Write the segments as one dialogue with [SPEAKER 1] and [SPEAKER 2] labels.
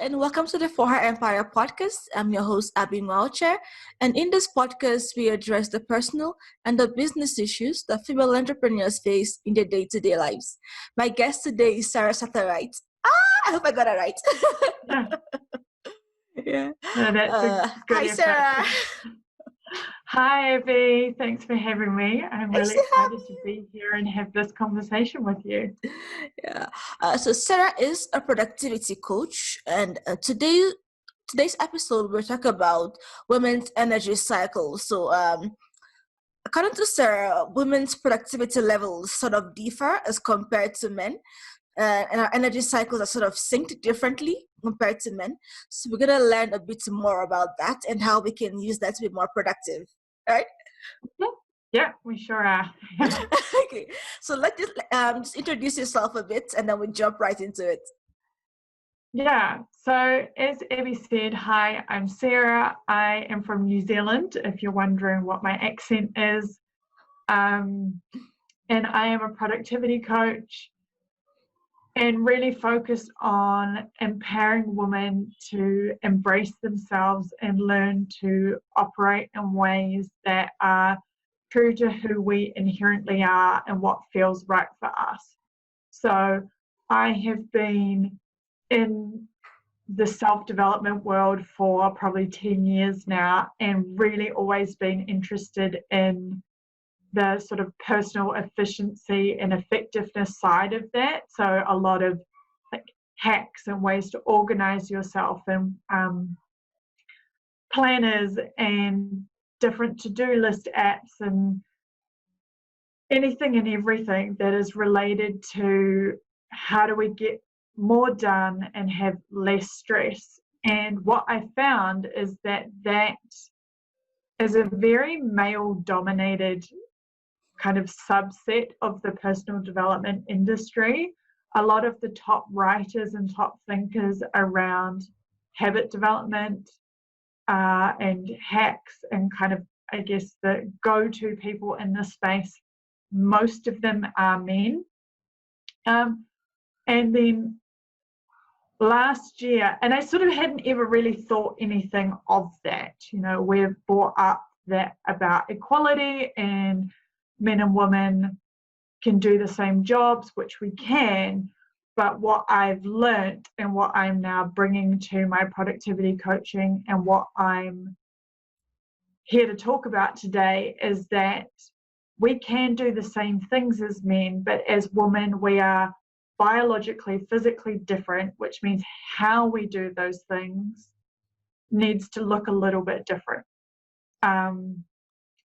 [SPEAKER 1] and welcome to the For Her Empire podcast. I'm your host, Abby Maucher, and in this podcast, we address the personal and the business issues that female entrepreneurs face in their day-to-day lives. My guest today is Sara Satterthwaite. I hope I got it right. Yeah.
[SPEAKER 2] No, that's a good
[SPEAKER 1] Hi,
[SPEAKER 2] effort.
[SPEAKER 1] Sara.
[SPEAKER 2] Hi, Abby. Thanks for having me. I'm really
[SPEAKER 1] Thanks for
[SPEAKER 2] excited to be here and have this conversation with you.
[SPEAKER 1] Yeah. So Sara is a productivity coach, and today's episode we're talking about women's energy cycle. So, according to Sara, women's productivity levels sort of differ as compared to men, and our energy cycles are sort of synced differently compared to men. So we're gonna learn a bit more about that and how we can use that to be more productive, right?
[SPEAKER 2] Yeah, we sure are.
[SPEAKER 1] Okay, so let's just introduce yourself a bit, and then we jump right into it.
[SPEAKER 2] Yeah, so as Abby said, hi, I'm Sara. I am from New Zealand, if you're wondering what my accent is. And I am a productivity coach and really focused on empowering women to embrace themselves and learn to operate in ways that are true to who we inherently are and what feels right for us. So I have been in the self-development world for probably 10 years now and really always been interested in the sort of personal efficiency and effectiveness side of that. So a lot of like hacks and ways to organize yourself and planners and different to-do list apps and anything and everything that is related to how do we get more done and have less stress. And what I found is that is a very male-dominated kind of subset of the personal development industry. A lot of the top writers and top thinkers around habit development and hacks and kind of, I guess, the go-to people in this space, most of them are men. And then last year, and I sort of hadn't ever really thought anything of that, we've brought up that about equality and men and women can do the same jobs, which we can, but what I've learned and what I'm now bringing to my productivity coaching and what I'm here to talk about today is that we can do the same things as men, but as women, we are biologically, physically different, which means how we do those things needs to look a little bit different.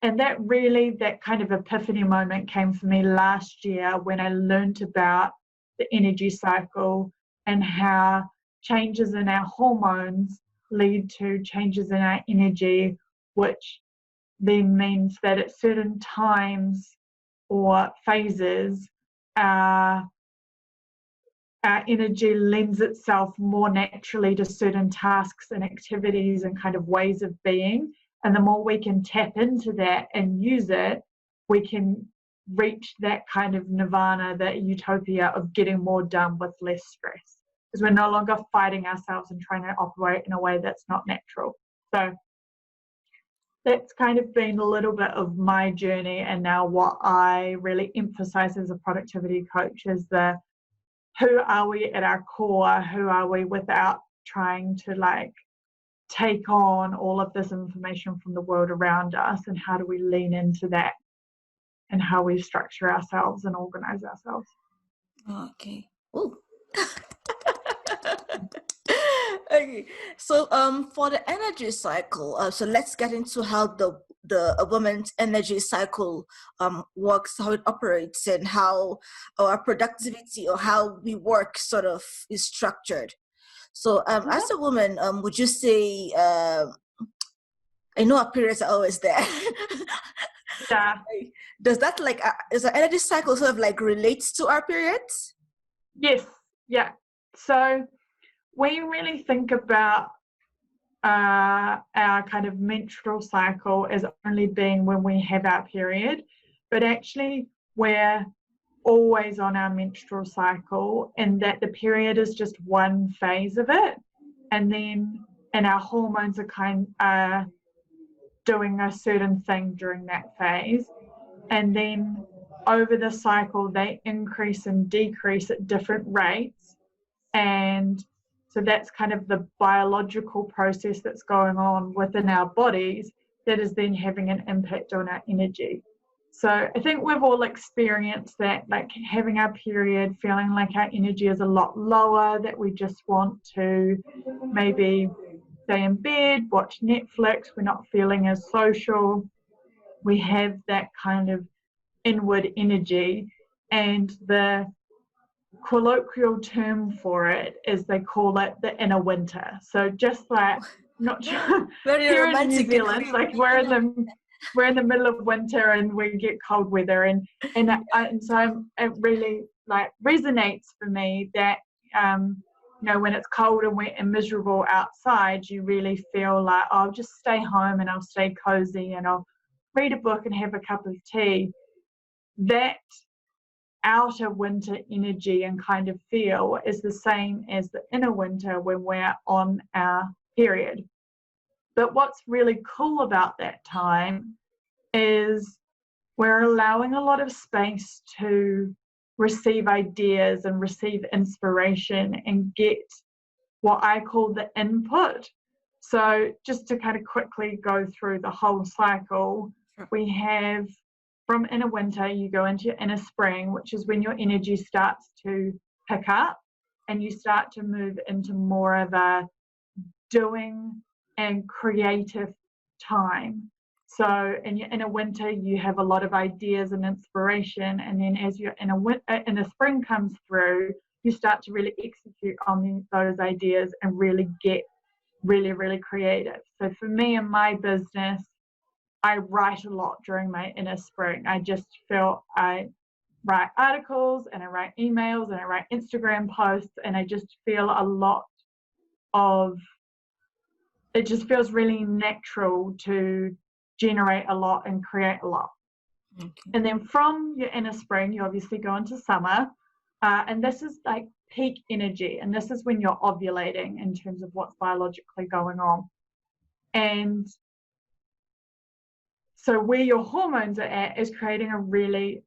[SPEAKER 2] And that kind of epiphany moment came for me last year when I learned about the energy cycle and how changes in our hormones lead to changes in our energy, which then means that at certain times or phases, our energy lends itself more naturally to certain tasks and activities and kind of ways of being. And the more we can tap into that and use it, we can reach that kind of nirvana, that utopia of getting more done with less stress. Because we're no longer fighting ourselves and trying to operate in a way that's not natural. So that's kind of been a little bit of my journey. And now what I really emphasize as a productivity coach is the who are we at our core? Who are we without trying to take on all of this information from the world around us, and how do we lean into that and how we structure ourselves and organize ourselves.
[SPEAKER 1] Okay. Ooh. Okay. So for the energy cycle, so let's get into how a woman's energy cycle works, how it operates, and how our productivity or how we work sort of is structured. So as a woman, would you say, I know our periods are always there.
[SPEAKER 2] Yeah.
[SPEAKER 1] Does that is the energy cycle sort of relates to our periods?
[SPEAKER 2] Yes. Yeah. So we really think about our kind of menstrual cycle as only being when we have our period, but actually we're always on our menstrual cycle, and that the period is just one phase of it. and our hormones are doing a certain thing during that phase. And then over the cycle, they increase and decrease at different rates. And so that's kind of the biological process that's going on within our bodies that is then having an impact on our energy. So I think we've all experienced that, like having our period, feeling like our energy is a lot lower, that we just want to maybe stay in bed, watch Netflix, we're not feeling as social. We have that kind of inward energy, and the colloquial term for it is they call it the inner winter. So just like, not sure,
[SPEAKER 1] Very
[SPEAKER 2] here in New
[SPEAKER 1] romantic.
[SPEAKER 2] Zealand, like we're in the middle of winter and we get cold weather, and so it really like resonates for me that when it's cold and wet and miserable outside, you really feel like, oh, I'll just stay home and I'll stay cozy and I'll read a book and have a cup of tea. That outer winter energy and kind of feel is the same as the inner winter when we're on our period. But what's really cool about that time is we're allowing a lot of space to receive ideas and receive inspiration and get what I call the input. So just to kind of quickly go through the whole cycle, we have from inner winter, you go into your inner spring, which is when your energy starts to pick up and you start to move into more of a doing and creative time. So in your inner winter, you have a lot of ideas and inspiration. And then as your inner spring comes through, you start to really execute on those ideas and really get really, really creative. So for me and my business, I write a lot during my inner spring. I just feel I write articles and I write emails and I write Instagram posts, and I just feel a lot of, it just feels really natural to generate a lot and create a lot. Okay. And then from your inner spring, you obviously go into summer, and this is like peak energy, and this is when you're ovulating in terms of what's biologically going on. And so where your hormones are at is creating a really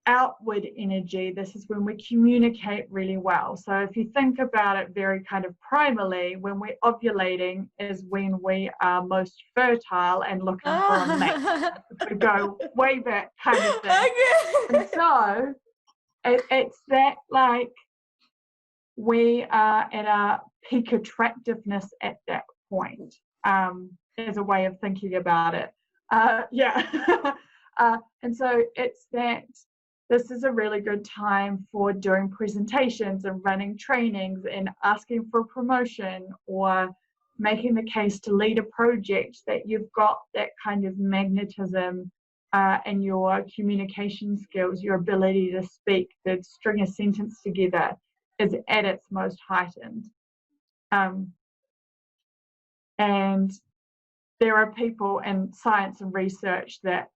[SPEAKER 2] outward energy. This is when we communicate really well. So if you think about it very kind of primarily, when we're ovulating is when we are most fertile and looking for a mate. We go way back kind of thing. And so it's that like we are at our peak attractiveness at that point, as a way of thinking about it. And so it's that this is a really good time for doing presentations and running trainings and asking for promotion or making the case to lead a project, that you've got that kind of magnetism and your communication skills, your ability to speak, to string a sentence together is at its most heightened. And there are people in science and research that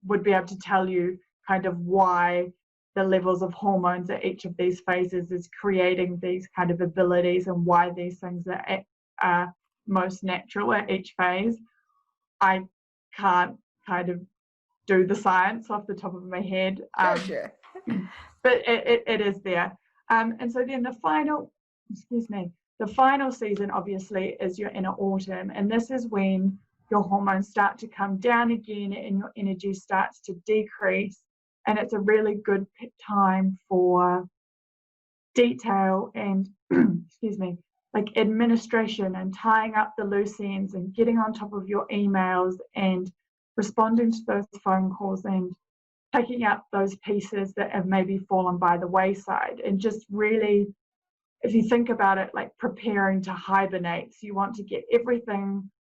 [SPEAKER 2] would be able to tell you kind of why the levels of hormones at each of these phases is creating these kind of abilities and why these things are most natural at each phase. I can't kind of do the science off the top of my head,
[SPEAKER 1] sure.
[SPEAKER 2] But it is there. And so then the final season obviously is your inner autumn, and this is when your hormones start to come down again and your energy starts to decrease, and it's a really good time for detail and like administration and tying up the loose ends and getting on top of your emails and responding to those phone calls and picking up those pieces that have maybe fallen by the wayside, and just really, if you think about it, like preparing to hibernate. So you want to get everything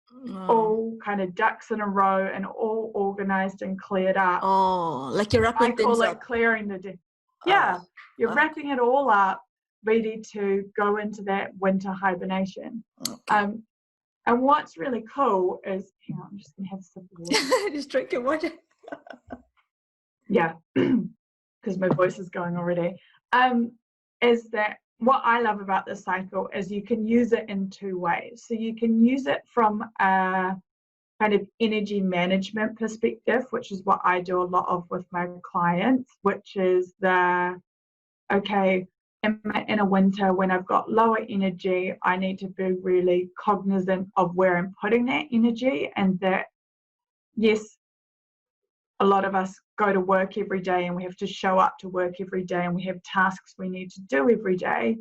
[SPEAKER 2] all kind of ducks in a row and all organized and cleared up.
[SPEAKER 1] Oh, like you're wrapping things up. I call it
[SPEAKER 2] clearing the day. Yeah, you're wrapping it all up, ready to go into that winter hibernation. Okay. And what's really cool is, hang on, I'm just going to have a sip of water.
[SPEAKER 1] Just drink your water.
[SPEAKER 2] Yeah, because my voice is going already. Is that what I love about this cycle is you can use it in two ways. So you can use it from a kind of energy management perspective, which is what I do a lot of with my clients, which is okay, in a winter when I've got lower energy, I need to be really cognizant of where I'm putting that energy, and that, yes, a lot of us go to work every day and we have to show up to work every day and we have tasks we need to do every day.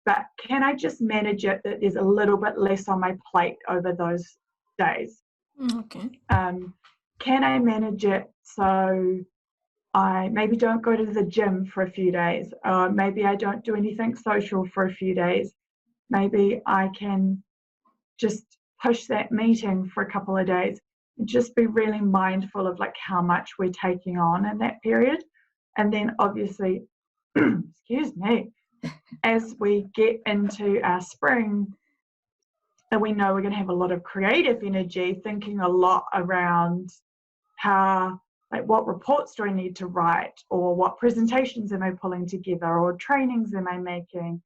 [SPEAKER 2] But can I just manage it that there's a little bit less on my plate over those days?
[SPEAKER 1] Okay.
[SPEAKER 2] Can I manage it so I maybe don't go to the gym for a few days? Maybe I don't do anything social for a few days. Maybe I can just push that meeting for a couple of days. Just be really mindful of like how much we're taking on in that period. And then obviously, excuse me, as we get into our spring, and we know we're going to have a lot of creative energy, thinking a lot around what reports do I need to write, or what presentations am I pulling together, or trainings am I making,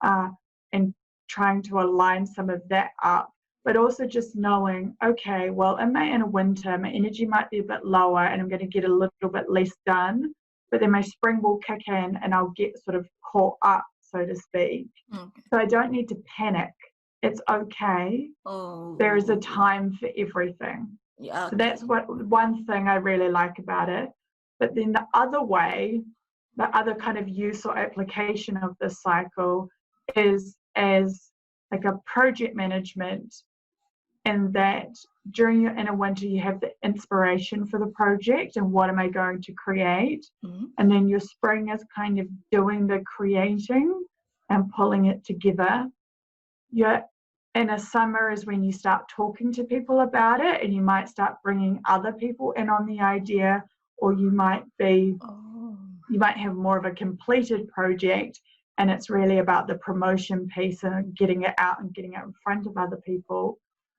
[SPEAKER 2] and trying to align some of that up. But also just knowing, okay, well, in a winter, my energy might be a bit lower and I'm going to get a little bit less done, but then my spring will kick in and I'll get sort of caught up, so to speak. Okay. So I don't need to panic. It's okay. There is a time for everything. Yeah, okay. So that's one thing I really like about it. But then the other kind of use or application of this cycle is as like a project management, in that during your inner winter you have the inspiration for the project and what am I going to create, and then your spring is kind of doing the creating and pulling it together. Your inner summer is when you start talking to people about it, and you might start bringing other people in on the idea, or you might have more of a completed project and it's really about the promotion piece and getting it out and getting it in front of other people.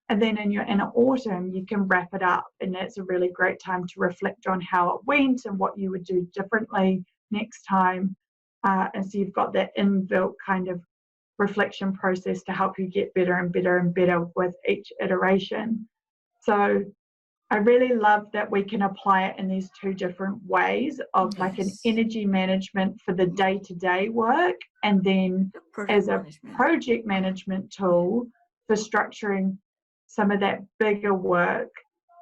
[SPEAKER 2] And then in your inner autumn, you can wrap it up, and it's a really great time to reflect on how it went and what you would do differently next time. And so you've got that inbuilt kind of reflection process to help you get better and better and better with each iteration. So I really love that we can apply it in these two different ways of like an energy management for the day-to-day work, and then as a project management tool for structuring some of that bigger work.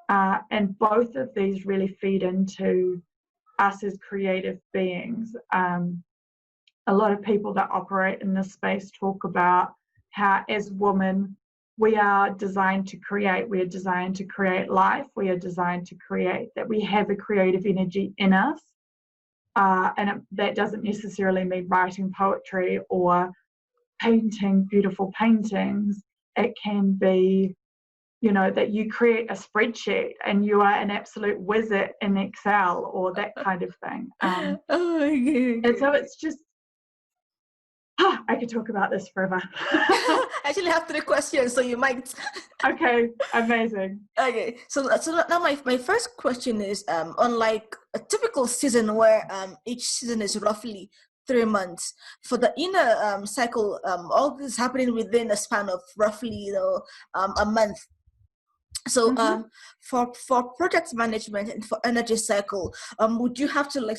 [SPEAKER 2] And both of these really feed into us as creative beings. A lot of people that operate in this space talk about how as women, we are designed to create. We are designed to create life. We are designed to create, that we have a creative energy in us. That doesn't necessarily mean writing poetry or painting beautiful paintings. It can be, that you create a spreadsheet and you are an absolute wizard in Excel or that kind of thing. And so it's just, I could talk about this forever.
[SPEAKER 1] I actually have 3 questions, so you might.
[SPEAKER 2] Okay, amazing.
[SPEAKER 1] Okay, so now my first question is, unlike a typical season where each season is roughly 3 months, for the inner cycle, all this is happening within a span of roughly a month. So for project management and for energy cycle, would you have to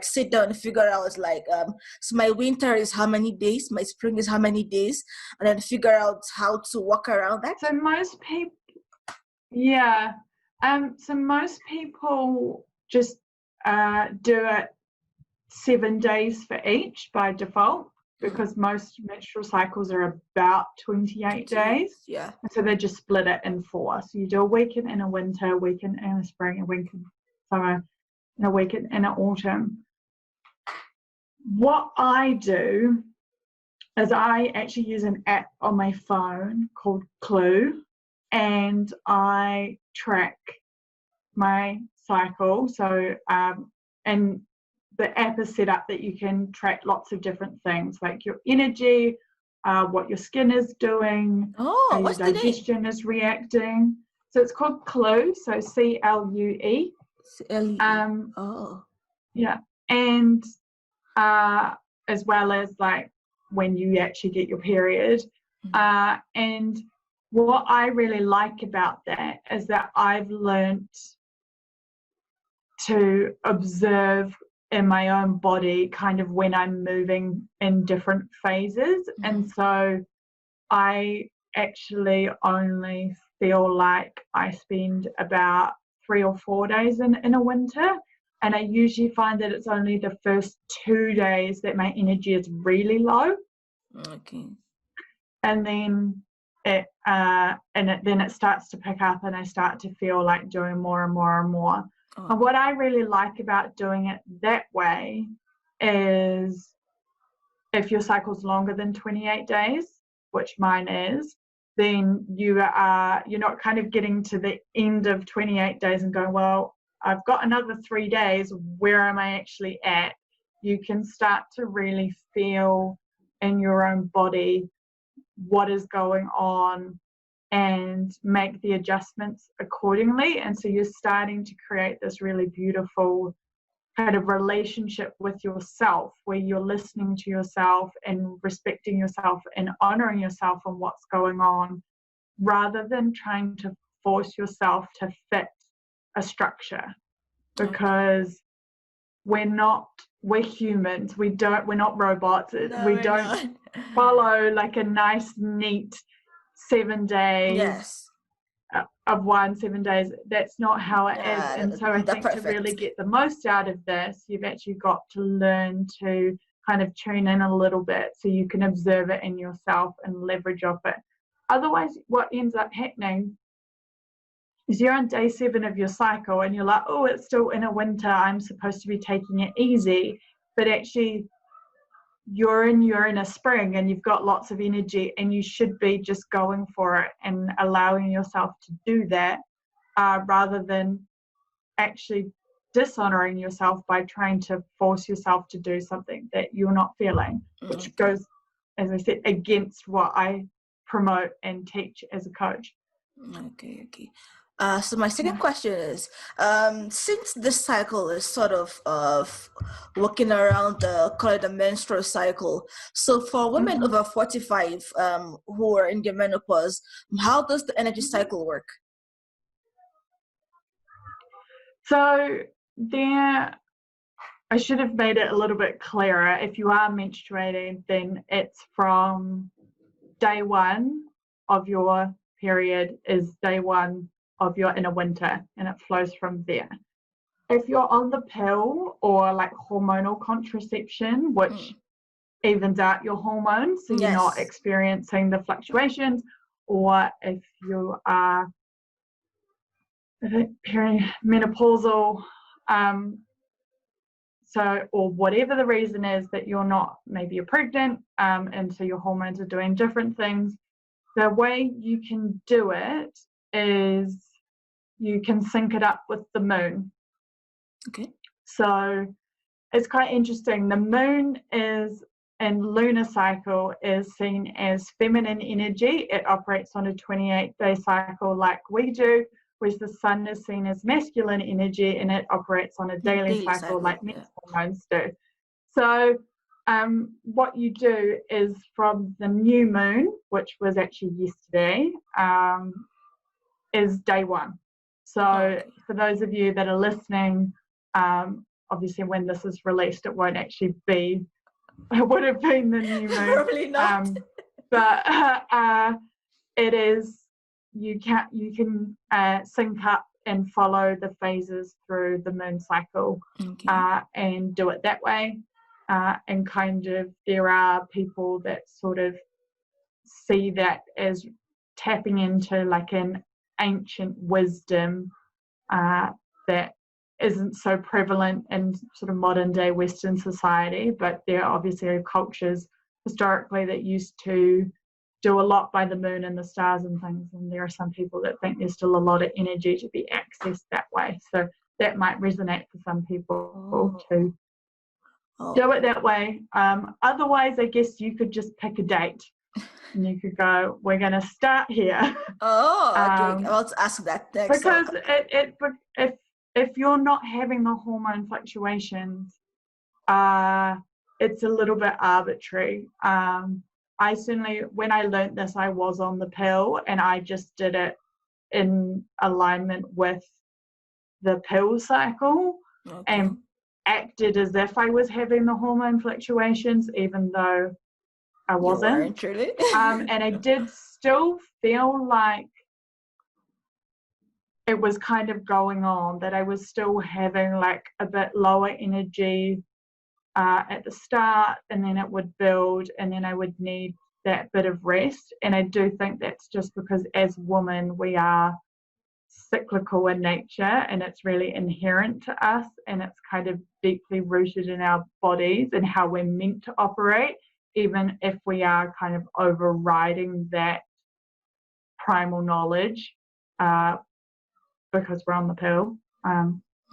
[SPEAKER 1] sit down and figure out so my winter is how many days, my spring is how many days, and then figure out how to work around that?
[SPEAKER 2] So most people, so most people just do it 7 days for each by default, because most menstrual cycles are about 28 days.
[SPEAKER 1] Yeah.
[SPEAKER 2] And so they just split it in 4. So you do a week in a winter, a week in a spring, a week in summer, and a week in a autumn. What I do is I actually use an app on my phone called Clue, and I track my cycle. So, and the app is set up that you can track lots of different things, like your energy, what your skin is doing, how your digestion is reacting. So it's called Clue, so CLUE.
[SPEAKER 1] CLUE.
[SPEAKER 2] Yeah, and as well as like when you actually get your period. And what I really like about that is that I've learnt to observe in my own body kind of when I'm moving in different phases. And so I actually only feel like I spend about 3 or 4 days in a winter. And I usually find that it's only the first 2 days that my energy is really low.
[SPEAKER 1] Okay.
[SPEAKER 2] And then then it starts to pick up and I start to feel like doing more and more and more. And what I really like about doing it that way is if your cycle's longer than 28 days, which mine is, then you're not kind of getting to the end of 28 days and going, well, I've got another 3 days, where am I actually at? You can start to really feel in your own body what is going on and make the adjustments accordingly. And so you're starting to create this really beautiful kind of relationship with yourself where you're listening to yourself and respecting yourself and honoring yourself and what's going on, rather than trying to force yourself to fit a structure. Because we're humans, we're not robots.
[SPEAKER 1] No,
[SPEAKER 2] We
[SPEAKER 1] we're
[SPEAKER 2] don't
[SPEAKER 1] not.
[SPEAKER 2] follow like a nice neat 7 days
[SPEAKER 1] Yes.
[SPEAKER 2] of 7 days. That's not how it is. And so I think to really get the most out of this, you've actually got to learn to kind of tune in a little bit so you can observe it in yourself and leverage off it. Otherwise, what ends up happening is you're on day 7 of your cycle and you're like, oh, it's still in a winter, I'm supposed to be taking it easy. But actually, you're in a spring and you've got lots of energy and you should be just going for it and allowing yourself to do that, rather than actually dishonoring yourself by trying to force yourself to do something that you're not feeling, which goes, as I said, against what I promote and teach as a coach.
[SPEAKER 1] Okay. So my second question is, since this cycle is sort of working around the menstrual cycle, so for women over 45 who are in their menopause, how does the energy cycle work?
[SPEAKER 2] So I should have made it a little bit clearer. If you are menstruating, then it's from day 1 of your period is day 1 of your inner winter, and it flows from there. If you're on the pill or like hormonal contraception, which evens out your hormones so you're not experiencing the fluctuations, or if you are perimenopausal, or whatever the reason is that you're not, maybe you're pregnant, and so your hormones are doing different things, the way you can do it is you can sync it up with the moon.
[SPEAKER 1] Okay.
[SPEAKER 2] So it's quite interesting. The moon is, and lunar cycle is seen as feminine energy. It operates on a 28-day cycle like we do, whereas the sun is seen as masculine energy and it operates on a daily cycle like men's hormones do. So what you do is from the new moon, which was actually yesterday, is day 1. So for those of you that are listening, obviously when this is released, it won't actually be, it would have been the new moon.
[SPEAKER 1] Probably not.
[SPEAKER 2] But it is, you can sync up and follow the phases through the moon cycle, and do it that way. And kind of, there are people that sort of see that as tapping into like an ancient wisdom that isn't so prevalent in sort of modern day Western society, but there are obviously cultures historically that used to do a lot by the moon and the stars and things, and there are some people that think there's still a lot of energy to be accessed that way. So that might resonate for some people to do it that way. Otherwise, I guess you could just pick a date and you could go, we're going to start here.
[SPEAKER 1] Okay. I'll ask that next.
[SPEAKER 2] Because if you're not having the hormone fluctuations, it's a little bit arbitrary. I certainly, when I learned this, I was on the pill, and I just did it in alignment with the pill cycle,
[SPEAKER 1] Okay.
[SPEAKER 2] and acted as if I was having the hormone fluctuations, even though I
[SPEAKER 1] You
[SPEAKER 2] wasn't.
[SPEAKER 1] weren't really.
[SPEAKER 2] And I did still feel like it was kind of going on, that I was still having like a bit lower energy at the start, and then it would build, and then I would need that bit of rest. And I do think that's just because as women we are cyclical in nature, and it's really inherent to us, and it's kind of deeply rooted in our bodies and how we're meant to operate, even if we are kind of overriding that primal knowledge because we're on the pill,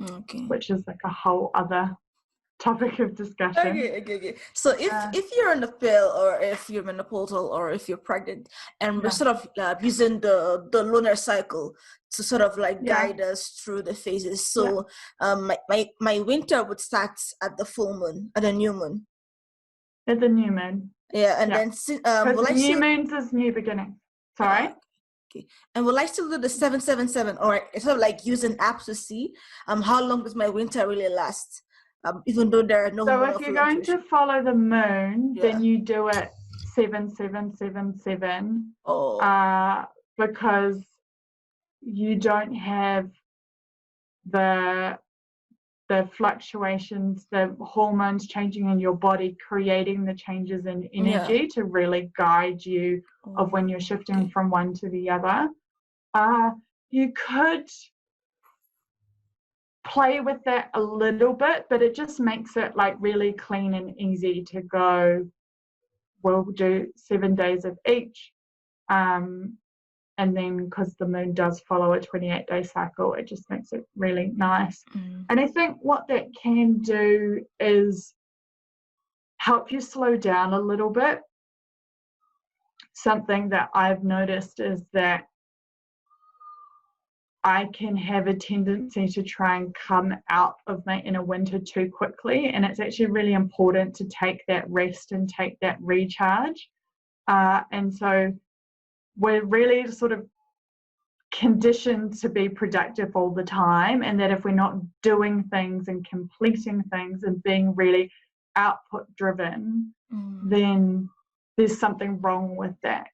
[SPEAKER 1] Okay.
[SPEAKER 2] which is like a whole other topic of discussion.
[SPEAKER 1] Okay. So if you're on the pill, or if you're menopausal, or if you're pregnant, and we're sort of using the lunar cycle to sort of like guide us through the phases. So my winter would start at the full moon, at the new moon.
[SPEAKER 2] At the new moon.
[SPEAKER 1] Yeah, and then
[SPEAKER 2] because the new moons is new beginning. Sorry.
[SPEAKER 1] Okay. And will I still do the 777, or sort of like use an app to see how long does my winter really last? Even though there are no.
[SPEAKER 2] So if you're going to follow the moon, then you do it 7777. Because you don't have the fluctuations, the hormones changing in your body, creating the changes in energy to really guide you of when you're shifting from one to the other. You could play with that a little bit, but it just makes it like really clean and easy to go, we'll do 7 days of each. And then because the moon does follow a 28-day cycle, it just makes it really nice. And I think what that can do is help you slow down a little bit. Something that I've noticed is that I can have a tendency to try and come out of my inner winter too quickly, and it's actually really important to take that rest and take that recharge. And so we're really sort of conditioned to be productive all the time, and that if we're not doing things and completing things and being really output driven, then there's something wrong with that.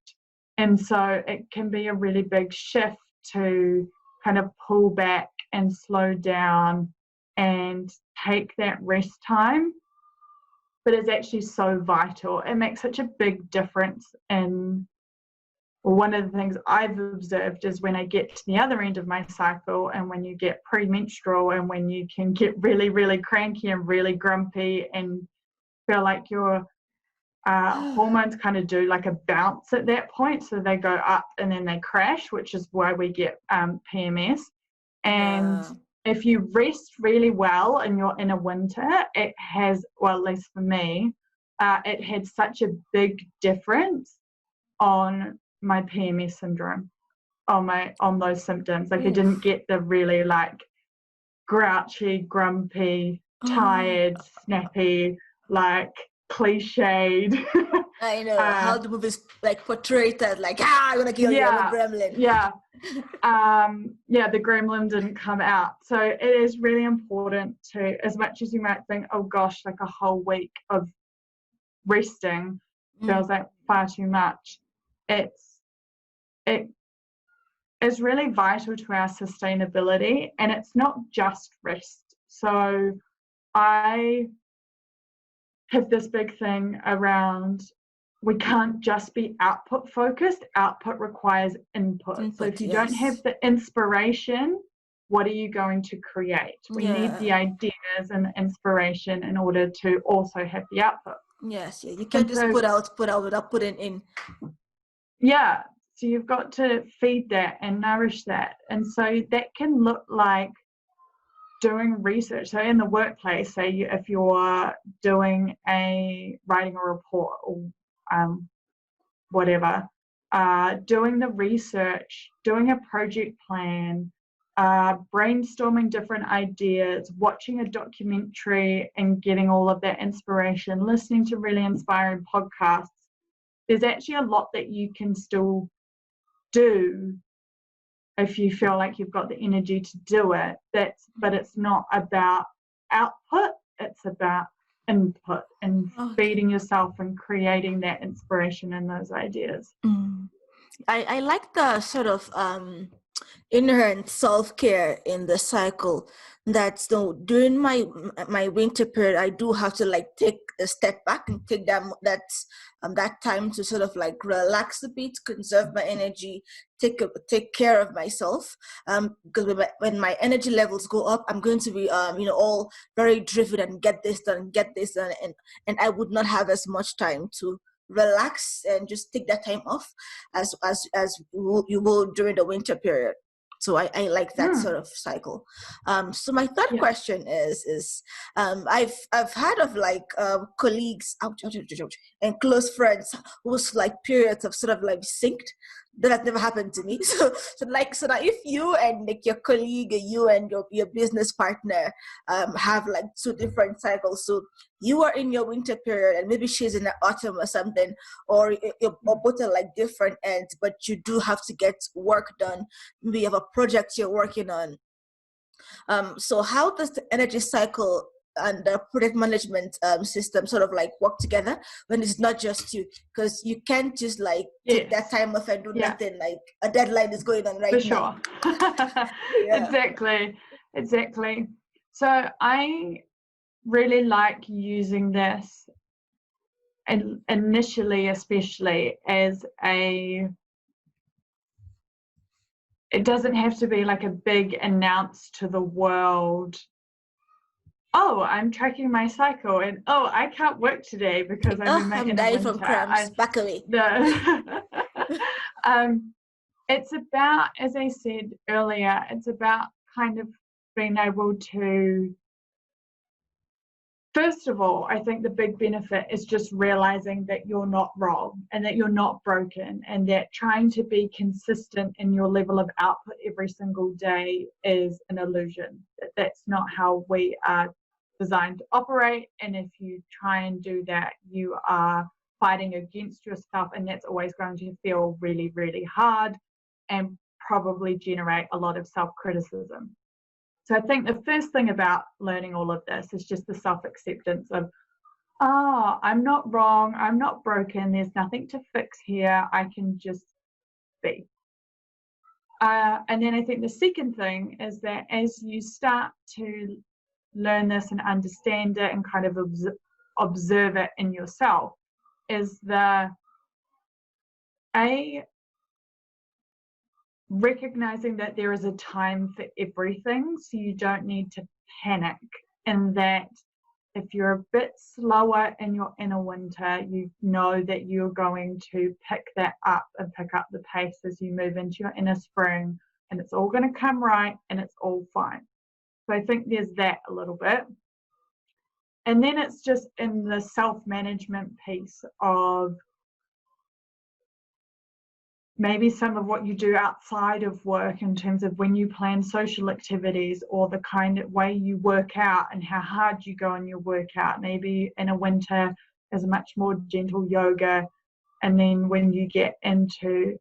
[SPEAKER 2] And so it can be a really big shift to kind of pull back and slow down and take that rest time. But it's actually so vital. It makes such a big difference in, one of the things I've observed is when I get to the other end of my cycle, and when you get premenstrual, and when you can get really, really cranky and really grumpy and feel like your hormones kind of do like a bounce at that point. So they go up and then they crash, which is why we get PMS. And if you rest really well in your inner winter, it has, well, at least for me, it had such a big difference on my PMS syndrome, on those symptoms. Like I didn't get the really like grouchy, grumpy, tired, snappy, like cliched.
[SPEAKER 1] I know how the movie's like portrayed that, like, I'm gonna kill you, I'm a gremlin.
[SPEAKER 2] The gremlin didn't come out. So it is really important to, as much as you might think, oh gosh, like a whole week of resting feels like far too much. It is really vital to our sustainability, and it's not just rest. So I have this big thing around, we can't just be output focused. Output requires input. So if you don't have the inspiration, what are you going to create? We need the ideas and the inspiration in order to also have the output.
[SPEAKER 1] You can't just put out without putting in.
[SPEAKER 2] So you've got to feed that and nourish that. And so that can look like doing research. So in the workplace, say if you're writing a report or whatever, doing the research, doing a project plan, brainstorming different ideas, watching a documentary and getting all of that inspiration, listening to really inspiring podcasts, there's actually a lot that you can still do if you feel like you've got the energy to do it. But it's not about output, it's about input and feeding yourself and creating that inspiration and those ideas.
[SPEAKER 1] I like the sort of inherent self-care in the cycle, that so during my winter period I do have to like take a step back and take that time to sort of like relax a bit, conserve my energy, take care of myself, because when my energy levels go up, I'm going to be all very driven and get this done, and I would not have as much time to relax and just take that time off as you will during the winter period. So I like that sort of cycle. So my third question is I've heard of like colleagues and close friends whose like periods of sort of like synced. That has never happened to me. So now if you and like your colleague, you and your business partner have like two different cycles. So you are in your winter period and maybe she's in the autumn or something, or both are like different ends, but you do have to get work done. Maybe you have a project you're working on. So how does the energy cycle and the project management system sort of like work together when it's not just you? Because you can't just like take that time off and do nothing, like a deadline is going on right now.
[SPEAKER 2] For sure. Exactly. So I really like using this, and initially especially, as it doesn't have to be like a big announce to the world, oh, I'm tracking my cycle, and oh, I can't work today because I'm
[SPEAKER 1] dying from cramps. Back away.
[SPEAKER 2] It's about, as I said earlier, it's about kind of being able to, first of all, I think the big benefit is just realizing that you're not wrong and that you're not broken, and that trying to be consistent in your level of output every single day is an illusion. That's not how we are designed to operate, and if you try and do that, you are fighting against yourself, and that's always going to feel really, really hard and probably generate a lot of self-criticism. So I think the first thing about learning all of this is just the self-acceptance of, oh, I'm not wrong, I'm not broken, there's nothing to fix here, I can just be. And then I think the second thing is that as you start to learn this and understand it and kind of observe it in yourself, is recognizing that there is a time for everything, so you don't need to panic, and that if you're a bit slower in your inner winter, you know that you're going to pick that up and pick up the pace as you move into your inner spring, and it's all going to come right and it's all fine. So I think there's that a little bit. And then it's just in the self-management piece of maybe some of what you do outside of work in terms of when you plan social activities, or the kind of way you work out and how hard you go on your workout. Maybe in a winter is a much more gentle yoga, and then when you get into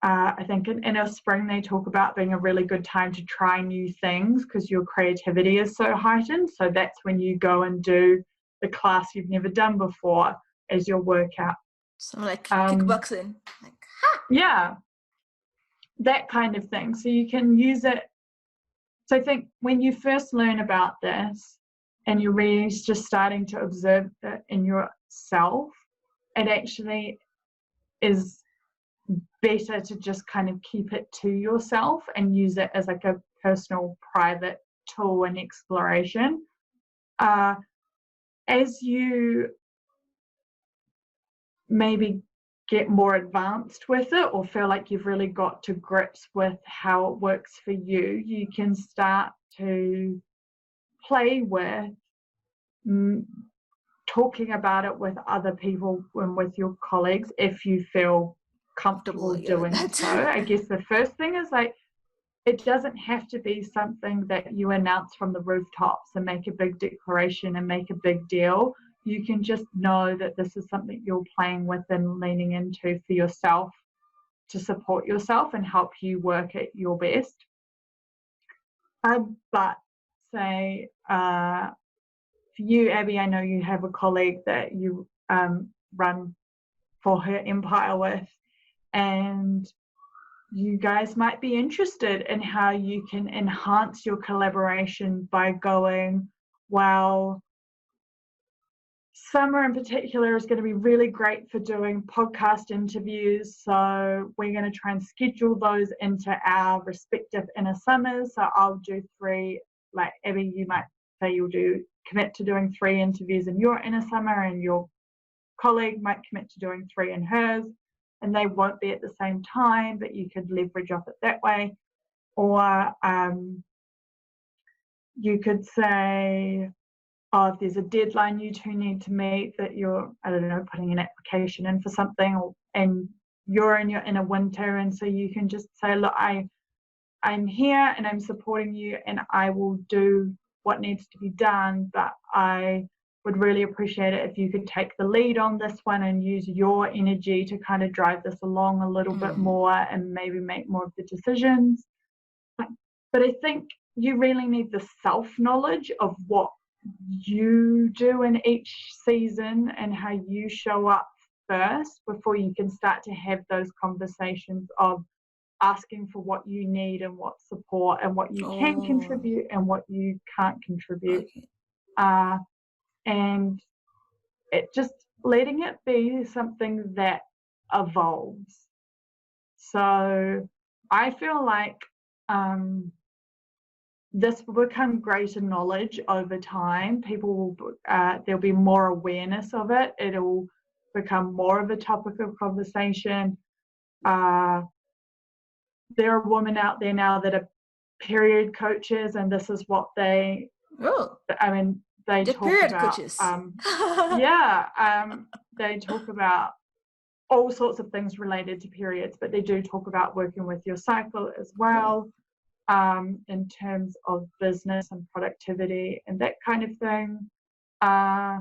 [SPEAKER 2] I think in a spring they talk about being a really good time to try new things because your creativity is so heightened. So that's when you go and do the class you've never done before as your workout.
[SPEAKER 1] So like kickboxing.
[SPEAKER 2] Yeah, that kind of thing. So you can use it. So I think when you first learn about this and you're really just starting to observe it in yourself, it actually is better to just kind of keep it to yourself and use it as like a personal private tool and exploration. As you maybe get more advanced with it, or feel like you've really got to grips with how it works for you, you can start to play with talking about it with other people and with your colleagues if you feel comfortable doing so. I guess the first thing is like, it doesn't have to be something that you announce from the rooftops and make a big declaration and make a big deal. You can just know that this is something you're playing with and leaning into for yourself, to support yourself and help you work at your best. But say, for you, Abby, I know you have a colleague that you run for her empire with, and you guys might be interested in how you can enhance your collaboration by going, well, summer in particular is going to be really great for doing podcast interviews. So we're going to try and schedule those into our respective inner summers. So I'll do 3, like Abby, you might say you'll commit to doing 3 interviews in your inner summer, and your colleague might commit to doing 3 in hers. And they won't be at the same time, but you could leverage off it that way. Or you could say, oh, if there's a deadline you two need to meet, that you're, I don't know, putting an application in for something, and you're in a winter, and so you can just say, look, I'm here and I'm supporting you, and I will do what needs to be done, but I would really appreciate it if you could take the lead on this one and use your energy to kind of drive this along a little bit more and maybe make more of the decisions. But I think you really need the self-knowledge of what you do in each season and how you show up first before you can start to have those conversations of asking for what you need and what support and what you can contribute and what you can't contribute. Okay. And it just letting it be something that evolves. So I feel like this will become greater knowledge over time. People will, there'll be more awareness of it. It'll become more of a topic of conversation. There are women out there now that are period coaches, and this is what they, I mean, they talk
[SPEAKER 1] period
[SPEAKER 2] about,
[SPEAKER 1] coaches.
[SPEAKER 2] they talk about all sorts of things related to periods, but they do talk about working with your cycle as well, in terms of business and productivity and that kind of thing. I,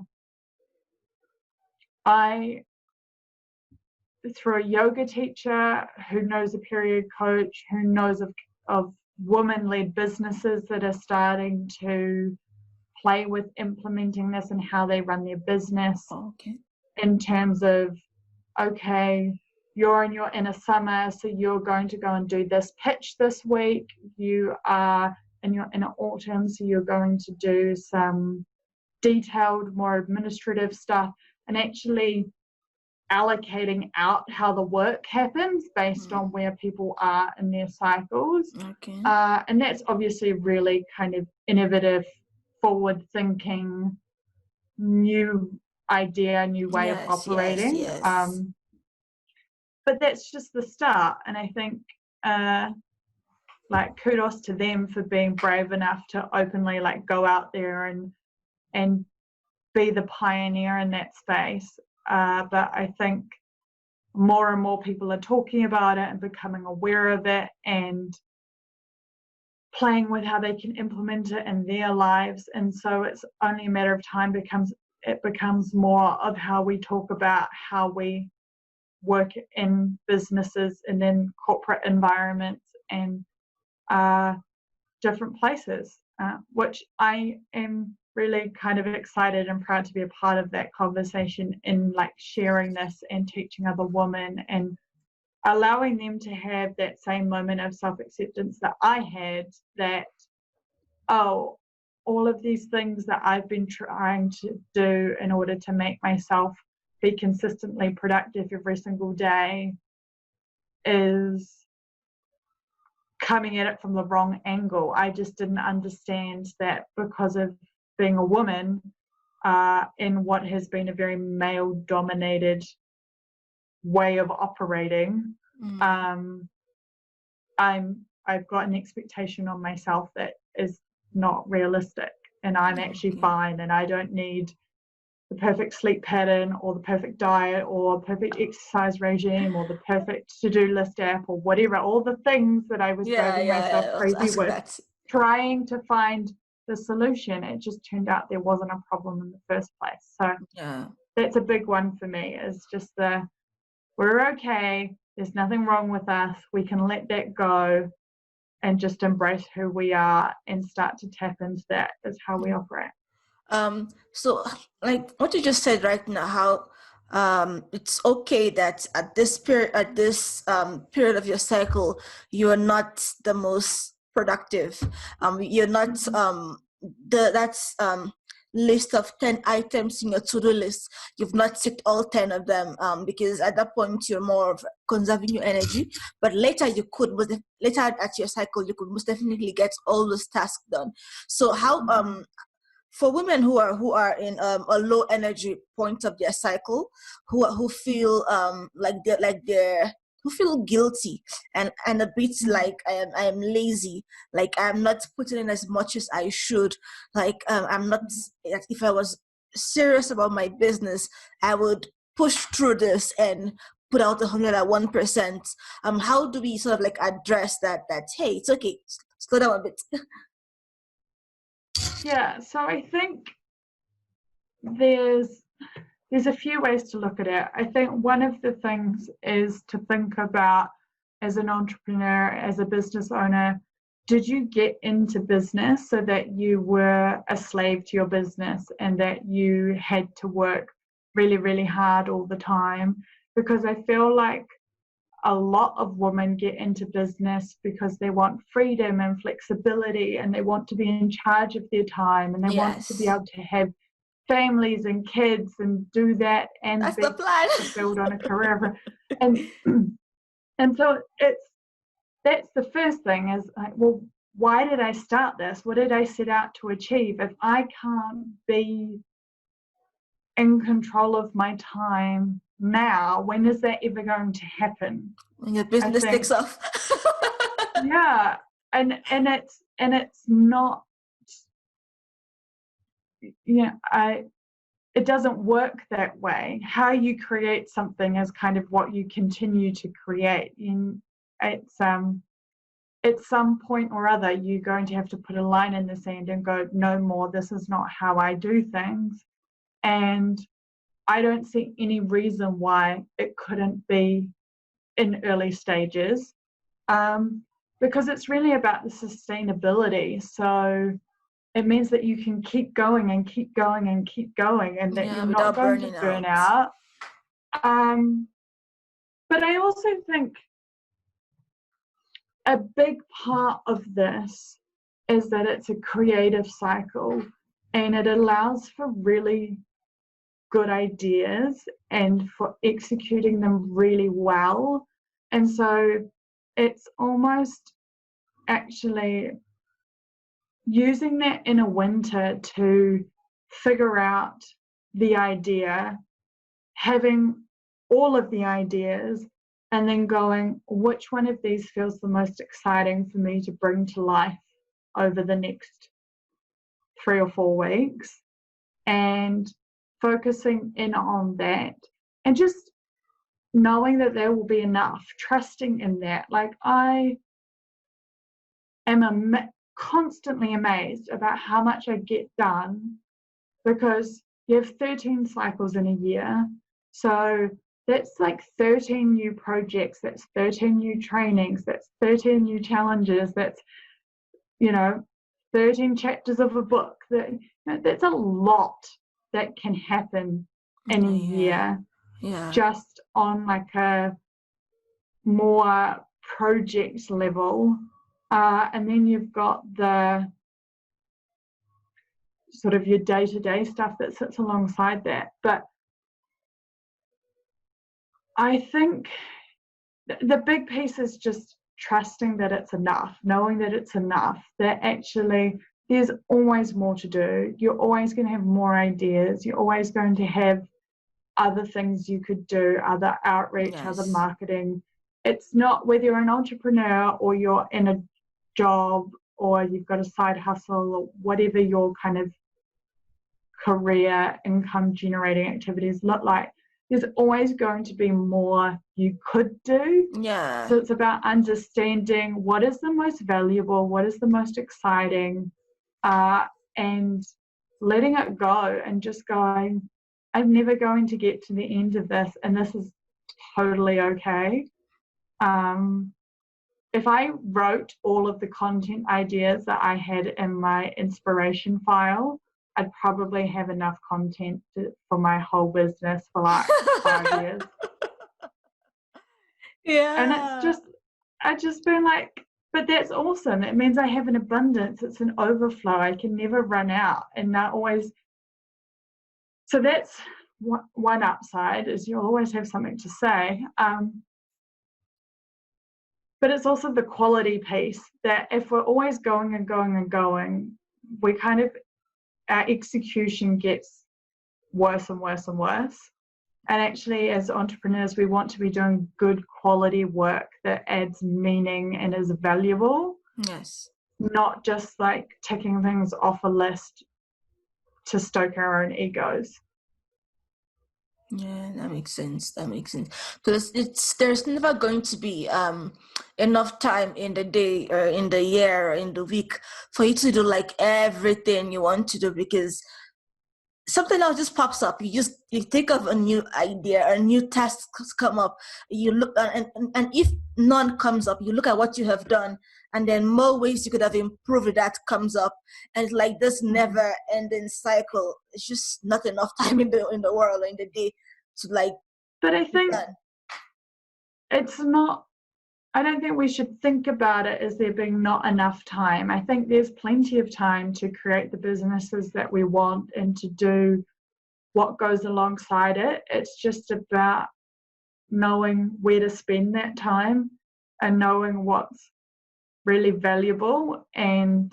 [SPEAKER 2] through a yoga teacher who knows a period coach, who knows of women-led businesses that are starting to play with implementing this and how they run their business, in terms of, okay, you're in your inner summer, so you're going to go and do this pitch this week. You are in your inner autumn, so you're going to do some detailed, more administrative stuff, and actually allocating out how the work happens based on where people are in their cycles. And that's obviously really kind of innovative, forward thinking, new idea, new way of operating. But that's just the start. And I think like kudos to them for being brave enough to openly like go out there and be the pioneer in that space. But I think more and more people are talking about it and becoming aware of it and playing with how they can implement it in their lives. And so it's only a matter of time it becomes more of how we talk about how we work in businesses and in corporate environments and different places, which I am really kind of excited and proud to be a part of that conversation in like sharing this and teaching other women and allowing them to have that same moment of self-acceptance that I had, that, oh, all of these things that I've been trying to do in order to make myself be consistently productive every single day is coming at it from the wrong angle. I just didn't understand that because of being a woman in what has been a very male-dominated way of operating, I've got an expectation on myself that is not realistic, and I'm actually fine, and I don't need the perfect sleep pattern or the perfect diet or perfect exercise regime or the perfect to-do list app or whatever, all the things that I was
[SPEAKER 1] Yeah,
[SPEAKER 2] driving myself
[SPEAKER 1] yeah. I was
[SPEAKER 2] crazy
[SPEAKER 1] asking
[SPEAKER 2] with,
[SPEAKER 1] that.
[SPEAKER 2] trying to find the solution. It just turned out there wasn't a problem in the first place. So
[SPEAKER 1] Yeah.
[SPEAKER 2] that's a big one for me, is just we're okay, there's nothing wrong with us, we can let that go and just embrace who we are and start to tap into that is how we operate.
[SPEAKER 1] So like what you just said right now, how it's okay that at this period of your cycle you are not the most productive. You're not that's list of 10 items in your to-do list, you've not ticked all 10 of them, because at that point you're more of conserving your energy, but later you could later at your cycle you could most definitely get all those tasks done. So how for women who are in a low energy point of their cycle, who feel like they're who feel guilty and a bit like I am lazy, like I'm not putting in as much as I should, like I'm not, if I was serious about my business I would push through this and put out 101%. How do we sort of like address that hey, it's okay, slow down a bit?
[SPEAKER 2] Yeah, so I think there's a few ways to look at it. I think one of the things is to think about, as an entrepreneur, as a business owner, did you get into business so that you were a slave to your business and that you had to work really, really hard all the time? Because I feel like a lot of women get into business because they want freedom and flexibility and they want to be in charge of their time and they want to be
[SPEAKER 1] Yes,
[SPEAKER 2] able to have families and kids and do that and
[SPEAKER 1] that's the
[SPEAKER 2] be
[SPEAKER 1] plan.
[SPEAKER 2] fulfilled on a career. And so that's the first thing, is like, well, why did I start this? What did I set out to achieve? If I can't be in control of my time now, when is that ever going to happen?
[SPEAKER 1] When your
[SPEAKER 2] I
[SPEAKER 1] business takes
[SPEAKER 2] think,
[SPEAKER 1] off.
[SPEAKER 2] yeah, and it's not, it doesn't work that way. How you create something is kind of what you continue to create. It's at some point or other you're going to have to put a line in the sand and go, no more, this is not how I do things. And I don't see any reason why it couldn't be in early stages, because it's really about the sustainability. So it means that you can keep going and keep going and keep going, and that
[SPEAKER 1] Yeah,
[SPEAKER 2] you're not
[SPEAKER 1] without
[SPEAKER 2] going to
[SPEAKER 1] burning
[SPEAKER 2] burn
[SPEAKER 1] out.
[SPEAKER 2] out. But I also think a big part of this is that it's a creative cycle and it allows for really good ideas and for executing them really well. And so it's almost actually using that in a winter to figure out the idea, having all of the ideas, and then going, which one of these feels the most exciting for me to bring to life over the next 3 or 4 weeks, and focusing in on that, and just knowing that there will be enough, trusting in that. Like, I am constantly amazed about how much I get done, because you have 13 cycles in a year. So that's like 13 new projects, that's 13 new trainings, that's 13 new challenges, that's, 13 chapters of a book. That's a lot that can happen in a
[SPEAKER 1] Yeah,
[SPEAKER 2] year,
[SPEAKER 1] yeah,
[SPEAKER 2] just on like a more project level. And then you've got the sort of your day-to-day stuff that sits alongside that. But I think the big piece is just trusting that it's enough, knowing that it's enough, that actually there's always more to do. You're always going to have more ideas. You're always going to have other things you could do, other outreach, other
[SPEAKER 1] yes,
[SPEAKER 2] marketing. It's not, whether you're an entrepreneur or you're in a job or you've got a side hustle or whatever your kind of career income generating activities look like, there's always going to be more you could do.
[SPEAKER 1] Yeah.
[SPEAKER 2] So it's about understanding what is the most valuable, what is the most exciting, and letting it go and just going, I'm never going to get to the end of this, and this is totally okay. If I wrote all of the content ideas that I had in my inspiration file, I'd probably have enough content for my whole business for like 5 years. And
[SPEAKER 1] Yeah.
[SPEAKER 2] I've just been like, but that's awesome. It means I have an abundance. It's an overflow. I can never run out. And I always, so that's one upside, is you'll always have something to say. But it's also the quality piece, that if we're always going and going and going, we kind of, our execution gets worse and worse and worse. And actually, as entrepreneurs, we want to be doing good quality work that adds meaning and is valuable.
[SPEAKER 1] Yes.
[SPEAKER 2] Not just like ticking things off a list to stoke our own egos.
[SPEAKER 1] Yeah, that makes sense. That makes sense. Because there's never going to be enough time in the day or in the year or in the week for you to do like everything you want to do, because something else just pops up. You think of a new idea or a new task come up. You look and if none comes up, you look at what you have done, and then more ways you could have improved that comes up, and it's like this never ending cycle. It's just not enough time in the world or in the day to like.
[SPEAKER 2] But I think
[SPEAKER 1] done.
[SPEAKER 2] it's not, I don't think we should think about it as there being not enough time. I think there's plenty of time to create the businesses that we want and to do what goes alongside it. It's just about knowing where to spend that time and knowing what's really valuable. And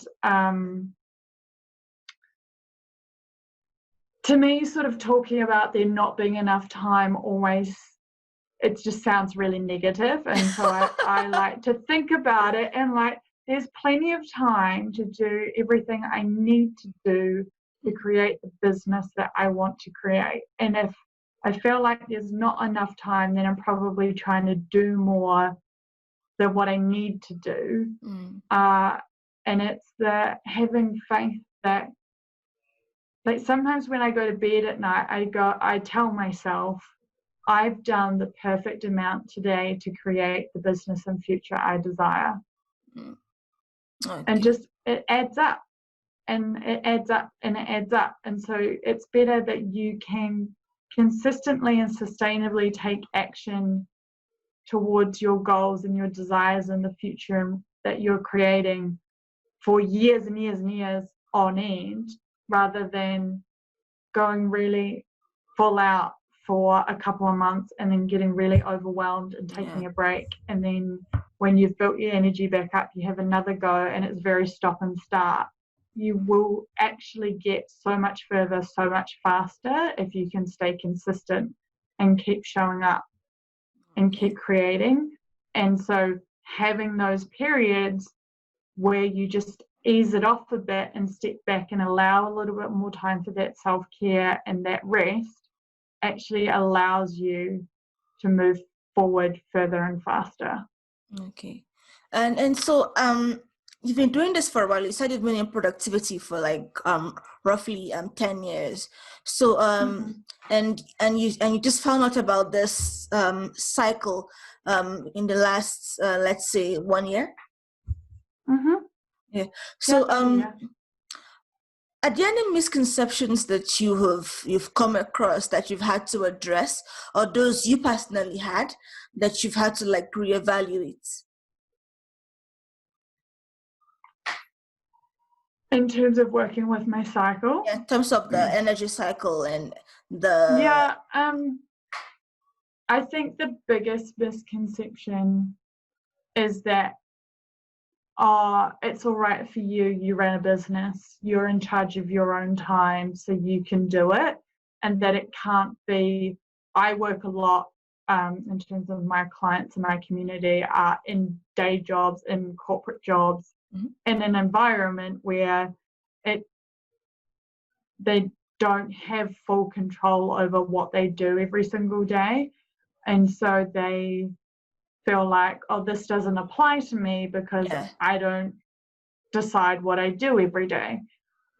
[SPEAKER 2] to me, sort of talking about there not being enough time always, it just sounds really negative. And so I like to think about it and like, there's plenty of time to do everything I need to do to create the business that I want to create. And if I feel like there's not enough time, then I'm probably trying to do more than what I need to do. And it's the having faith that, like, sometimes when I go to bed at night, I tell myself, I've done the perfect amount today to create the business and future I desire.
[SPEAKER 1] Okay.
[SPEAKER 2] And just, it adds up and it adds up and it adds up. And so it's better that you can consistently and sustainably take action towards your goals and your desires in the future that you're creating for years and years and years on end, rather than going really full out for a couple of months and then getting really overwhelmed and taking a break. And then when you've built your energy back up, you have another go and it's very stop and start. You will actually get so much further, so much faster if you can stay consistent and keep showing up and keep creating. And so having those periods where you just ease it off a bit and step back and allow a little bit more time for that self-care and that rest actually allows you to move forward further and faster.
[SPEAKER 1] Okay. And so you've been doing this for a while. You said you've been in productivity for like roughly 10 years. So and you just found out about this cycle in the last let's say 1 year. Yeah. So are there any misconceptions that you've come across that you've had to address, or those you personally had that you've had to like reevaluate?
[SPEAKER 2] In terms of working with my cycle?
[SPEAKER 1] Yeah, in terms of the energy cycle and the...
[SPEAKER 2] Yeah, I think the biggest misconception is that it's all right for you, you run a business, you're in charge of your own time, so you can do it, and that it can't be, I work a lot in terms of my clients and my community are in day jobs, in corporate jobs, in an environment where don't have full control over what they do every single day. And so they feel like, oh, this doesn't apply to me because
[SPEAKER 1] Yeah.
[SPEAKER 2] I don't decide what I do every day.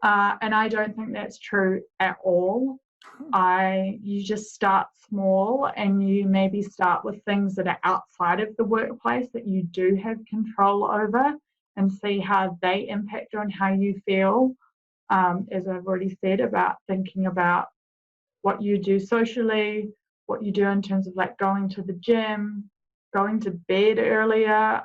[SPEAKER 2] And I don't think that's true at all. You just start small, and you maybe start with things that are outside of the workplace that you do have control over, and see how they impact on how you feel. As I've already said, about thinking about what you do socially, what you do in terms of like going to the gym, going to bed earlier.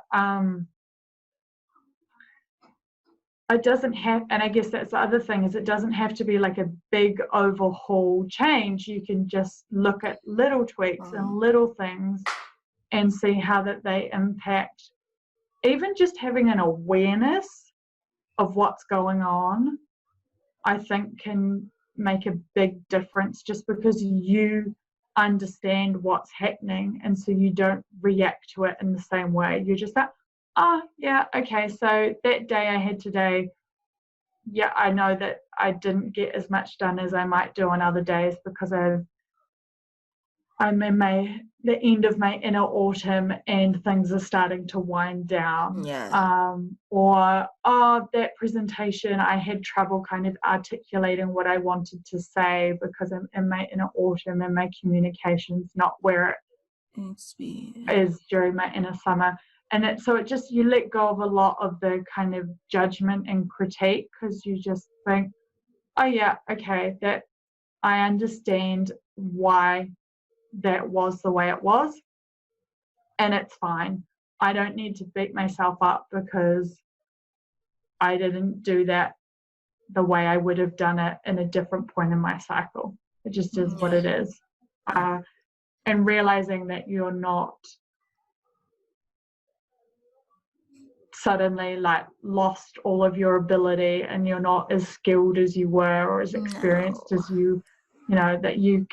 [SPEAKER 2] It doesn't have, and I guess that's the other thing, is it doesn't have to be like a big overhaul change. You can just look at little tweaks and little things and see how that they impact. Even just having an awareness of what's going on, I think can make a big difference, just because you understand what's happening, and so you don't react to it in the same way. You're just like, oh yeah, okay, so that day I had today, yeah, I know that I didn't get as much done as I might do on other days because I'm in the end of my inner autumn and things are starting to wind down.
[SPEAKER 1] Yeah.
[SPEAKER 2] Or, oh, that presentation, I had trouble kind of articulating what I wanted to say because I'm in my inner autumn and my communication's not where it is during my inner summer. And you let go of a lot of the kind of judgment and critique, because you just think, oh yeah, okay, that I understand why that was the way it was, and it's fine. I don't need to beat myself up because I didn't do that the way I would have done it in a different point in my cycle. It just is what it is. And realizing that you're not suddenly like lost all of your ability, and you're not as skilled as you were or as experienced as you know, that you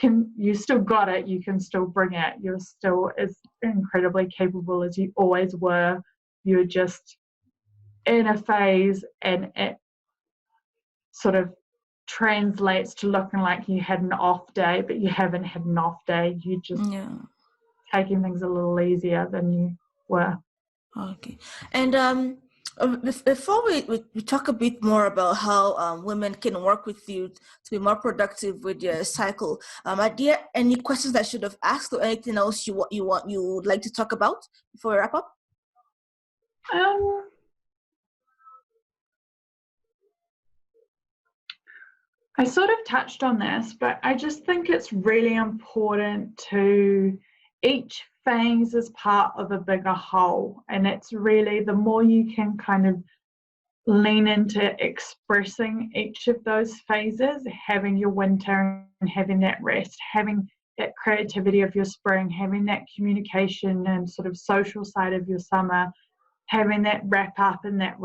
[SPEAKER 2] still got it, you can still bring it, you're still as incredibly capable as you always were. You're just in a phase, and it sort of translates to looking like you had an off day, but you haven't had an off day. You just taking things a little easier than you were.
[SPEAKER 1] Okay. And before we talk a bit more about how women can work with you to be more productive with your cycle, are there any questions that I should have asked, or anything else you would like to talk about before we wrap up?
[SPEAKER 2] I sort of touched on this, but I just think it's really important to each phase is part of a bigger whole. And it's really, the more you can kind of lean into expressing each of those phases, having your winter and having that rest, having that creativity of your spring, having that communication and sort of social side of your summer, having that wrap up and that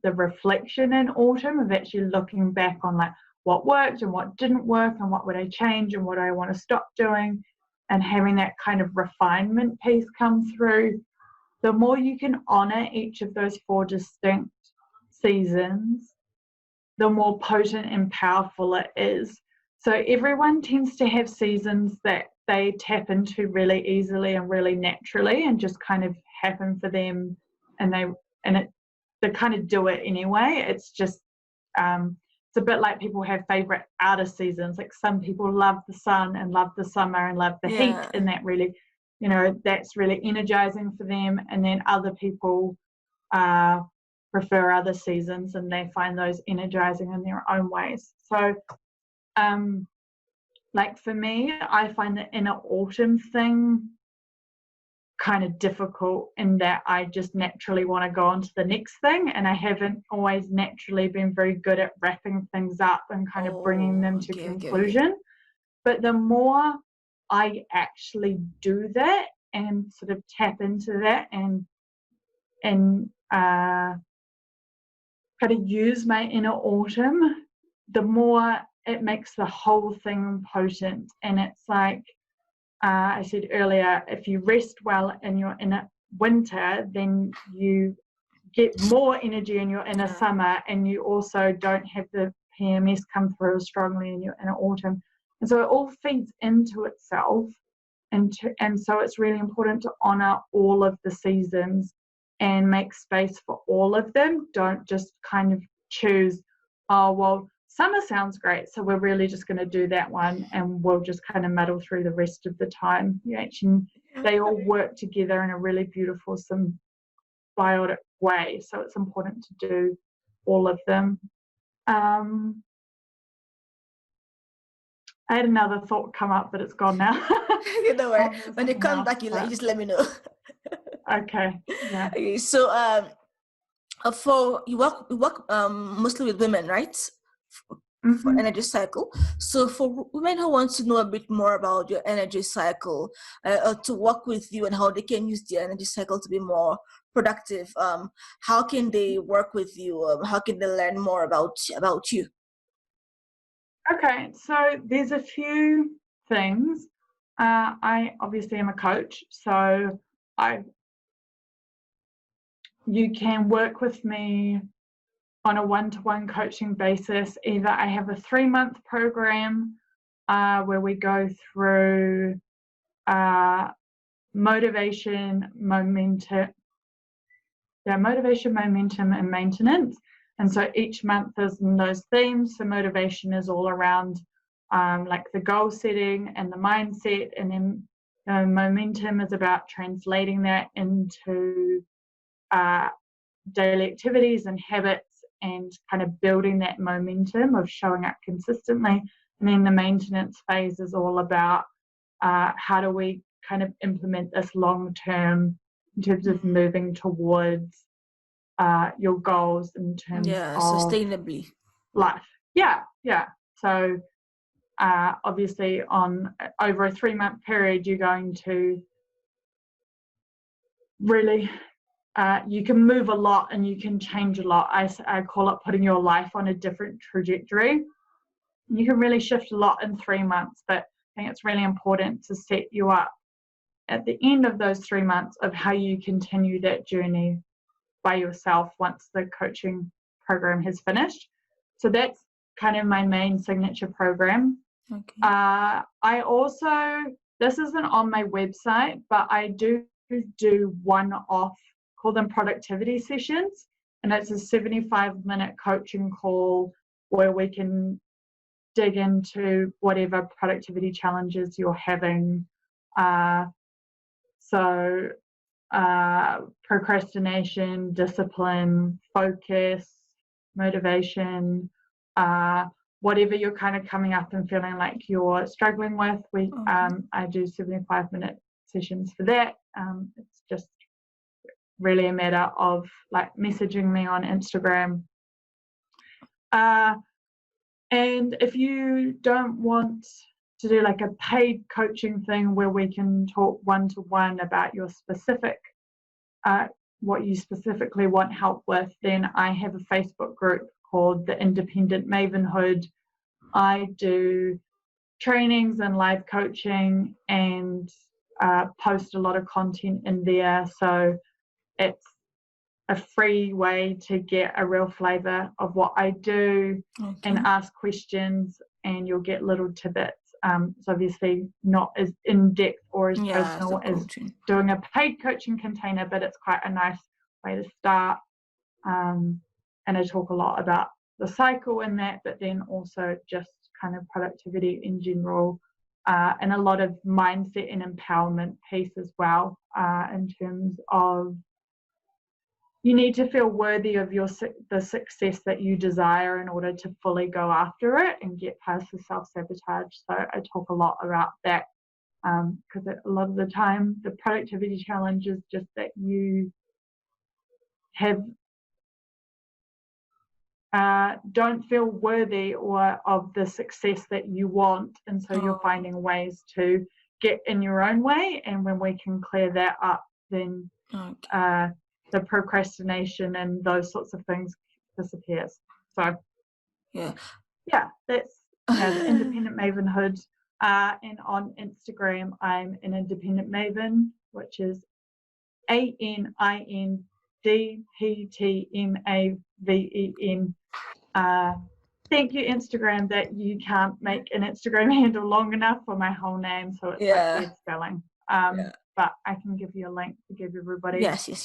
[SPEAKER 2] the reflection in autumn of actually looking back on like what worked and what didn't work and what would I change and what do I want to stop doing, and having that kind of refinement piece come through. The more you can honor each of those 4 distinct seasons, the more potent and powerful it is. So everyone tends to have seasons that they tap into really easily and really naturally and just kind of happen for them, and they kind of do it anyway. It's just it's a bit like people have favorite outer seasons. Like some people love the sun and love the summer and love the heat, and that really, you know, that's really energizing for them. And then other people prefer other seasons, and they find those energizing in their own ways. So like for me, I find the inner autumn thing kind of difficult, in that I just naturally want to go on to the next thing, and I haven't always naturally been very good at wrapping things up and kind of bringing them to conclusion. Okay. But the more I actually do that and sort of tap into that and kind of use my inner autumn, the more it makes the whole thing potent. And it's like I said earlier, if you rest well in your inner winter, then you get more energy in your inner summer, and you also don't have the PMS come through strongly in autumn. And so it all feeds into itself. And so it's really important to honour all of the seasons and make space for all of them. Don't just kind of choose, oh, well, summer sounds great, so we're really just going to do that one, and we'll just kind of muddle through the rest of the time. They all work together in a really beautiful, symbiotic way. So it's important to do all of them. I had another thought come up, but it's gone now.
[SPEAKER 1] Don't worry. When it comes back, you just let me know.
[SPEAKER 2] Okay. Yeah.
[SPEAKER 1] Okay, so you work mostly with women, right? For energy cycle. So for women who want to know a bit more about your energy cycle, to work with you and how they can use the energy cycle to be more productive, how can they work with you? How can they learn more about you?
[SPEAKER 2] Okay, so there's a few things. I obviously am a coach, so you can work with me on a one-to-one coaching basis. Either I have a 3-month program where we go through motivation, momentum, and maintenance. And so each month is in those themes. So motivation is all around like the goal setting and the mindset, and then momentum is about translating that into daily activities and habits, and kind of building that momentum of showing up consistently. And then the maintenance phase is all about how do we kind of implement this long term in terms of moving towards your goals in terms of
[SPEAKER 1] sustainably
[SPEAKER 2] life. So obviously on over a 3-month period, you're going to really you can move a lot and you can change a lot. I call it putting your life on a different trajectory. You can really shift a lot in 3 months, but I think it's really important to set you up at the end of those 3 months of how you continue that journey by yourself once the coaching program has finished. So that's kind of my main signature program.
[SPEAKER 1] Okay.
[SPEAKER 2] I also, this isn't on my website, but I do one-off, call them productivity sessions, and it's a 75-minute coaching call where we can dig into whatever productivity challenges you're having. Procrastination, discipline, focus, motivation, whatever you're kind of coming up and feeling like you're struggling with. I do 75-minute sessions for that. It's just really a matter of like messaging me on Instagram. And if you don't want to do like a paid coaching thing where we can talk one-to-one about your specific, what you specifically want help with, then I have a Facebook group called the Independent Mavenhood. I do trainings and live coaching and post a lot of content in there. So it's a free way to get a real flavour of what I do and ask questions, and you'll get little tidbits. It's obviously not as in-depth or as personal as doing a paid coaching container, but it's quite a nice way to start. And I talk a lot about the cycle in that, but then also just kind of productivity in general, and a lot of mindset and empowerment piece as well, in terms of you need to feel worthy of the success that you desire in order to fully go after it and get past the self-sabotage. So I talk a lot about that, because a lot of the time the productivity challenge is just that you have don't feel worthy of the success that you want, and so you're finding ways to get in your own way. And when we can clear that up, then the procrastination and those sorts of things disappears. So that's the Independent Mavenhood. And on Instagram, I'm an Independent Maven, which is ANINDPTMAVEN. thank you, Instagram, that you can't make an Instagram handle long enough for my whole name, so it's like weird spelling.
[SPEAKER 1] Yeah.
[SPEAKER 2] But I can give you a link to give everybody.
[SPEAKER 1] Yes. Your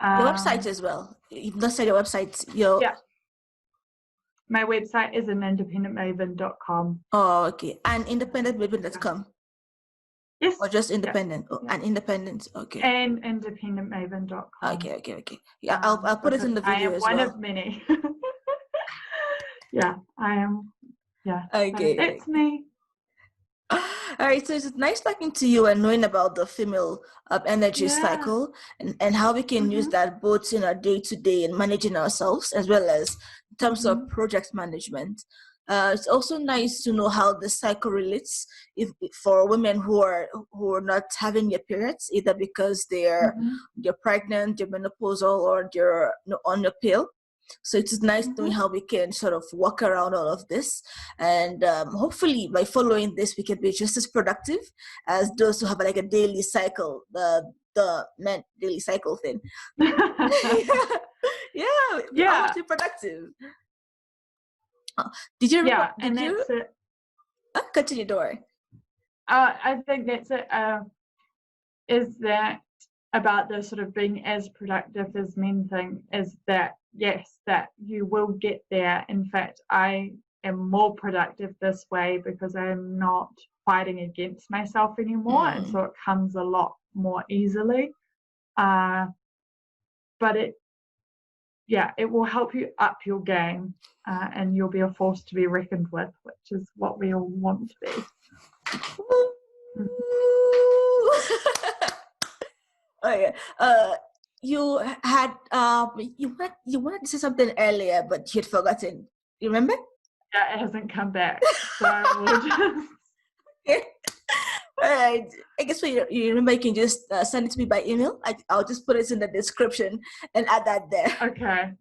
[SPEAKER 1] website as well. You've not said your website. Yeah.
[SPEAKER 2] My website is independentmaven.com.
[SPEAKER 1] Oh, okay. And independentmaven.com.
[SPEAKER 2] Yes.
[SPEAKER 1] Or just independent? Yeah. And independent. Okay.
[SPEAKER 2] And independentmaven.com.
[SPEAKER 1] Okay. Yeah, I'll put it in the video as well.
[SPEAKER 2] I am one of many. Yeah, I am. Yeah.
[SPEAKER 1] Okay.
[SPEAKER 2] It's me.
[SPEAKER 1] All right, so it's nice talking to you and knowing about the female energy cycle and how we can use that both in our day-to-day and managing ourselves, as well as in terms of project management. It's also nice to know how the cycle relates for women who are not having their periods, either because they're pregnant, they're menopausal, or they're on the pill. So it is nice knowing how we can sort of walk around all of this, and hopefully by following this we can be just as productive as those who have like a daily cycle, the men daily cycle thing. yeah, I want to be productive. Did you remember?
[SPEAKER 2] Yeah, and that's it.
[SPEAKER 1] Continue, Dora.
[SPEAKER 2] I think that's it. Is that about the sort of being as productive as men thing, is that yes, that you will get there. In fact, I am more productive this way because I'm not fighting against myself anymore, and so it comes a lot more easily. But it will help you up your game, and you'll be a force to be reckoned with, which is what we all want to be.
[SPEAKER 1] Okay. You had you wanted to say something earlier, but you'd forgotten. You remember?
[SPEAKER 2] Yeah, it hasn't come back. So we'll just...
[SPEAKER 1] Okay. All right. I guess when you remember, you can just send it to me by email. I'll just put it in the description and add that there.
[SPEAKER 2] Okay.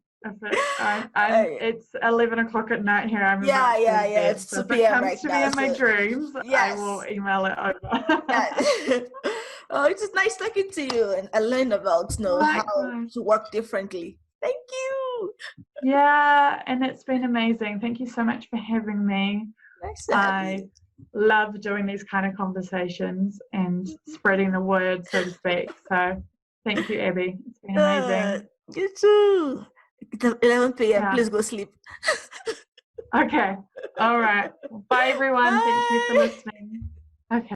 [SPEAKER 2] It's 11 o'clock at night here. I'm about to
[SPEAKER 1] yeah.
[SPEAKER 2] bed,
[SPEAKER 1] It's
[SPEAKER 2] so
[SPEAKER 1] 2 p.m. right now.
[SPEAKER 2] If it comes to me in my dreams, I will email it over.
[SPEAKER 1] Yeah. Oh, it's just nice talking to you, and I learned about how to work differently. Thank you.
[SPEAKER 2] Yeah, and it's been amazing. Thank you so much for having me.
[SPEAKER 1] Nice to have you.
[SPEAKER 2] Love doing these kind of conversations and spreading the word, so to speak. So thank you, Abby. It's been amazing.
[SPEAKER 1] You too. It's 11 p.m. Yeah. Please go sleep.
[SPEAKER 2] Okay. All right. Bye, everyone. Bye. Thank you for listening. Okay.